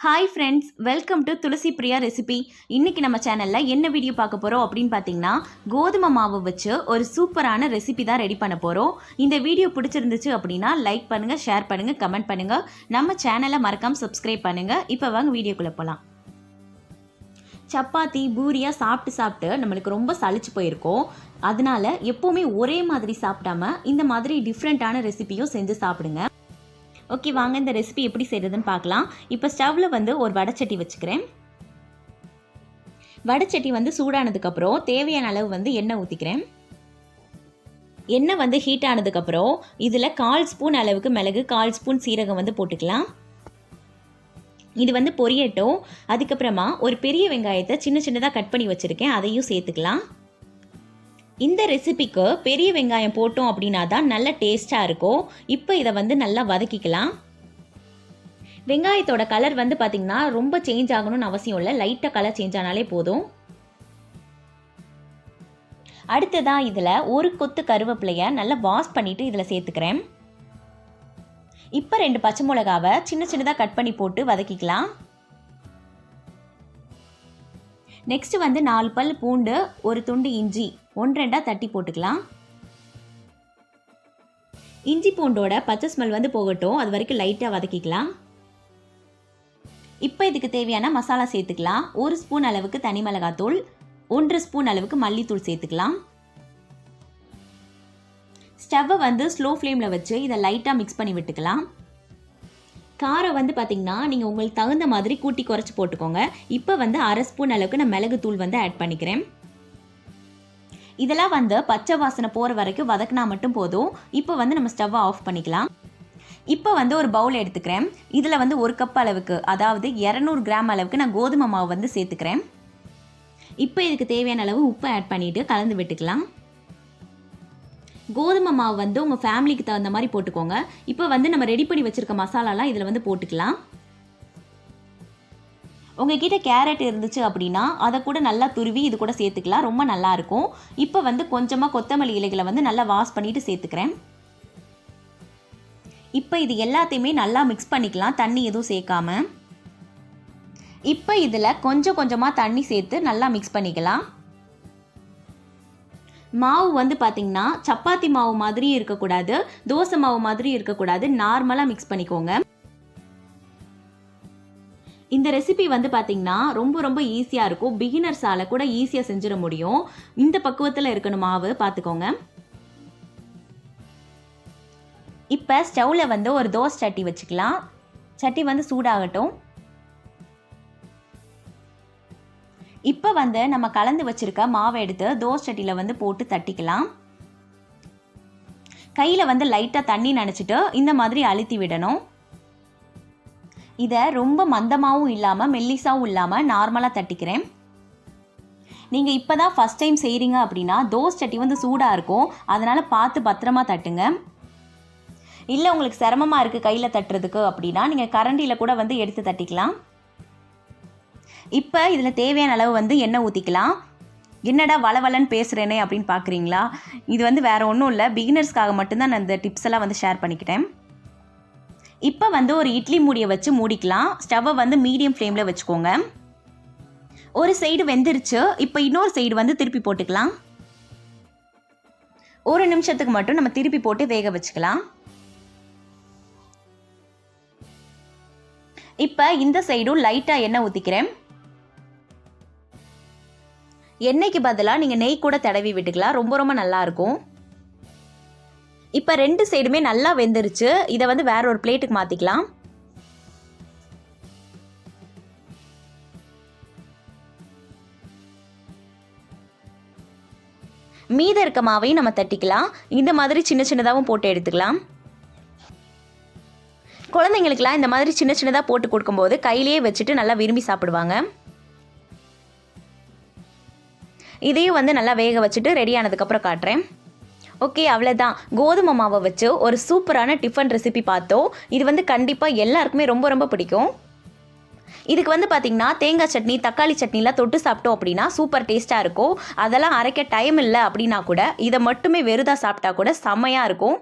Hi friends, welcome to Thulasi Priya recipe. இன்றைக்கி நம்ம சேனலில் என்ன வீடியோ பார்க்க போகிறோம் அப்படின்னு பார்த்தீங்கன்னா, கோதுமை மாவு வச்சு ஒரு சூப்பரான ரெசிபி தான் ரெடி பண்ண போகிறோம். இந்த வீடியோ பிடிச்சிருந்துச்சு அப்படின்னா லைக் பண்ணுங்கள், ஷேர் பண்ணுங்கள், கமெண்ட் பண்ணுங்கள். நம்ம சேனலை மறக்காமல் சப்ஸ்கிரைப் பண்ணுங்கள். இப்போ வாங்க வீடியோக்குள்ளே போகலாம். சப்பாத்தி பூரியாக சாப்பிட்டு நம்மளுக்கு ரொம்ப சலிச்சு போயிருக்கோம். அதனால எப்போவுமே ஒரே மாதிரி சாப்பிடாம இந்த மாதிரி டிஃப்ரெண்ட்டான ரெசிபியும் செஞ்சு சாப்பிடுங்க. ஓகே, வாங்க இந்த ரெசிபி எப்படி செய்கிறதுன்னு பார்க்கலாம். இப்போ ஸ்டவ்வில் ஒரு வடைச்சட்டி வச்சுக்கிறேன். வடைச்சட்டி சூடானதுக்கப்புறம் தேவையான அளவு எண்ணெய் ஊற்றிக்கிறேன். எண்ணெய் ஹீட் ஆனதுக்கப்புறம் இதில் 1/4 ஸ்பூன் அளவுக்கு மிளகு, 1/4 ஸ்பூன் சீரகம் போட்டுக்கலாம். இது பொரியட்டும். அதுக்கப்புறமா ஒரு பெரிய வெங்காயத்தை சின்ன சின்னதாக கட் பண்ணி வச்சுருக்கேன், அதையும் சேர்த்துக்கலாம். இந்த ரெசிபிக்கு பெரிய வெங்காயம் போட்டோம் அப்படின்னா தான் நல்ல டேஸ்ட்டாக இருக்கும். இப்போ இதை நல்லா வதக்கிக்கலாம். வெங்காயத்தோட கலர் பார்த்திங்கன்னா ரொம்ப சேஞ்ச் ஆகணும்னு அவசியம் இல்லை, லைட்டாக கலர் சேஞ்ச் ஆனாலே போதும். அடுத்ததான் இதில் ஒரு கொத்து கருவேப்பிலையை நல்லா வாஷ் பண்ணிவிட்டு இதில் சேர்த்துக்கிறேன். இப்போ 2 பச்சை மிளகாவை சின்ன சின்னதாக கட் பண்ணி போட்டு வதக்கிக்கலாம். நெக்ஸ்ட் 4 பல் பூண்டு, ஒரு துண்டு இஞ்சி 1-2 தட்டி போட்டுக்கலாம். இஞ்சி பூண்டோட பச்சை ஸ்மெல் போகட்டும், அது வரைக்கும் லைட்டாக வதக்கிக்கலாம். இப்போ இதுக்கு தேவையான மசாலா சேர்த்துக்கலாம். 1 ஸ்பூன் அளவுக்கு தனி மிளகாத்தூள், 1 ஸ்பூன் அளவுக்கு மல்லித்தூள் சேர்த்துக்கலாம். ஸ்டவ்வை ஸ்லோ ஃப்ளேமில் வச்சு இதை லைட்டாக மிக்ஸ் பண்ணி விட்டுக்கலாம். காரம் பார்த்திங்கன்னா நீங்கள் உங்களுக்கு தகுந்த மாதிரி கூட்டி குறைச்சி போட்டுக்கோங்க. இப்போ 1/2 ஸ்பூன் அளவுக்கு நான் மிளகுத்தூள் ஆட் பண்ணிக்கிறேன். இதெல்லாம் பச்சை வாசனை போகிற வரைக்கும் வதக்கினா மட்டும் போதும். இப்போ நம்ம ஸ்டவ்வை ஆஃப் பண்ணிக்கலாம். இப்போ ஒரு பவுல் எடுத்துக்கிறேன். இதில் 1 கப் அளவுக்கு, அதாவது 200 கிராம் அளவுக்கு நான் கோதுமை மாவு சேர்த்துக்கிறேன். இப்போ இதுக்கு தேவையான அளவு உப்பு ஆட் பண்ணிவிட்டு கலந்து விட்டுக்கலாம். கோதுமை மாவு உங்கள் ஃபேமிலிக்கு தகுந்த மாதிரி போட்டுக்கோங்க. இப்போ நம்ம ரெடி பண்ணி வச்சுருக்க மசாலாலாம் இதில் போட்டுக்கலாம். உங்ககிட்ட கேரட் இருந்துச்சு அப்படின்னா அதை கூட நல்லா துருவி இது கூட சேர்த்துக்கலாம், ரொம்ப நல்லாயிருக்கும். இப்போ கொஞ்சமாக கொத்தமல்லி இலைகளை நல்லா வாஷ் பண்ணிவிட்டு சேர்த்துக்கிறேன். இப்போ இது எல்லாத்தையுமே நல்லா மிக்ஸ் பண்ணிக்கலாம், தண்ணி எதுவும் சேர்க்காம. இப்போ இதில் கொஞ்சம் கொஞ்சமாக தண்ணி சேர்த்து நல்லா மிக்ஸ் பண்ணிக்கலாம். மாவு பார்த்திங்கன்னா சப்பாத்தி மாவு மாதிரியும் இருக்கக்கூடாது, தோசை மாவு மாதிரியும் இருக்கக்கூடாது, நார்மலாக மிக்ஸ் பண்ணிக்கோங்க. இந்த ரெசிபி பார்த்திங்கன்னா ரொம்ப ரொம்ப ஈஸியாக இருக்கும். பிகினர்ஸால் கூட ஈஸியாக செஞ்சிட முடியும். இந்த பக்குவத்தில் இருக்கணும் மாவு, பார்த்துக்கோங்க. இப்போ ஸ்டவ்வில் ஒரு தோசை சட்டி வச்சுக்கலாம். சட்டி சூடாகட்டும். இப்போ நம்ம கலந்து வச்சுருக்க மாவை எடுத்து தோசை சட்டியில் போட்டு தட்டிக்கலாம். கையில் லைட்டாக தண்ணி நனைச்சிட்டு இந்த மாதிரி அழுத்தி விடணும். இதை ரொம்ப மந்தமாகவும் இல்லாமல் மெல்லிசாவும் இல்லாமல் நார்மலாக தட்டிக்கிறேன். நீங்கள் இப்போ தான் ஃபஸ்ட் டைம் செய்கிறீங்க அப்படின்னா தோசை சட்டி சூடாக இருக்கும், அதனால் பார்த்து பத்திரமா தட்டுங்க. இல்லை உங்களுக்கு சிரமமாக இருக்குது கையில் தட்டுறதுக்கு அப்படின்னா நீங்கள் கரண்டியில் கூட எடுத்து தட்டிக்கலாம். இப்போ இதில் தேவையான அளவு எண்ணெய் ஊற்றிக்கலாம். என்னடா வளவலன்னு பேசுகிறேனே அப்படின்னு பார்க்குறீங்களா? இது வேறு ஒன்றும் இல்லை, பிகினர்ஸ்க்காக மட்டும்தான் நான் இந்த டிப்ஸ் எல்லாம் ஷேர் பண்ணிக்கிட்டேன். இப்போ ஒரு இட்லி மூடியை வச்சு மூடிக்கலாம். ஸ்டவ்வை மீடியம் ஃப்ளேமில் வச்சுக்கோங்க. ஒரு சைடு வெந்துருச்சு. இப்போ இன்னொரு சைடு திருப்பி போட்டுக்கலாம். 1 நிமிஷத்துக்கு மட்டும் நம்ம திருப்பி போட்டு வேக வச்சுக்கலாம். இப்போ இந்த சைடும் லைட்டாக எண்ணெய் ஊற்றிக்கிறேன். எண்ணெய்க்கு பதிலாக நீங்கள் நெய் கூட தடவி விட்டுக்கலாம், ரொம்ப ரொம்ப நல்லாயிருக்கும். இப்போ 2 சைடுமே நல்லா வெந்துருச்சு. இதை வேற ஒரு பிளேட்டுக்கு மாற்றிக்கலாம். மீத இருக்க மாவையும் நம்ம தட்டிக்கலாம். இந்த மாதிரி சின்ன சின்னதாகவும் போட்டு எடுத்துக்கலாம். குழந்தைங்களுக்குலாம் இந்த மாதிரி சின்ன சின்னதாக போட்டு கொடுக்கும்போது கையிலேயே வச்சுட்டு நல்லா விரும்பி சாப்பிடுவாங்க. இதையும் நல்லா வேக வச்சுட்டு ரெடி ஆனதுக்கப்புறம் காட்டுறேன். ஓகே, அவ்வளோதான். கோதுமை மாவை வச்சு ஒரு சூப்பரான டிஃபன் ரெசிபி பார்த்தோம். இது கண்டிப்பாக எல்லாருக்குமே ரொம்ப ரொம்ப பிடிக்கும். இதுக்கு பார்த்திங்கன்னா தேங்காய் சட்னி, தக்காளி சட்னிலாம் தொட்டு சாப்பிட்டோம் அப்படின்னா சூப்பர் டேஸ்ட்டாக இருக்கும். அதெல்லாம் அரைக்க டைம் இல்லை அப்படின்னா கூட இதை மட்டுமே வெறுதாக சாப்பிட்டா கூட செம்மையாக இருக்கும்.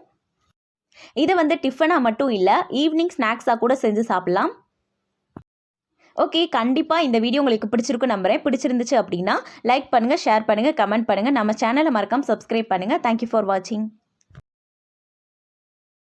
இது டிஃபனாக மட்டும் இல்லை, ஈவினிங் ஸ்நாக்ஸாக கூட செஞ்சு சாப்பிட்லாம். ஓகே, கண்டிப்பாக இந்த வீடியோ உங்களுக்கு பிடிச்சிருக்கும் நம்புறேன். பிடிச்சிருந்துச்சு அப்படின்னா லைக் பண்ணுங்கள், ஷேர் பண்ணுங்கள், கமெண்ட் பண்ணுங்கள். நம்ம சேனலை மறக்காம சப்ஸ்கிரைப் பண்ணுங்கள். தேங்க்யூ ஃபார் வாட்சிங்.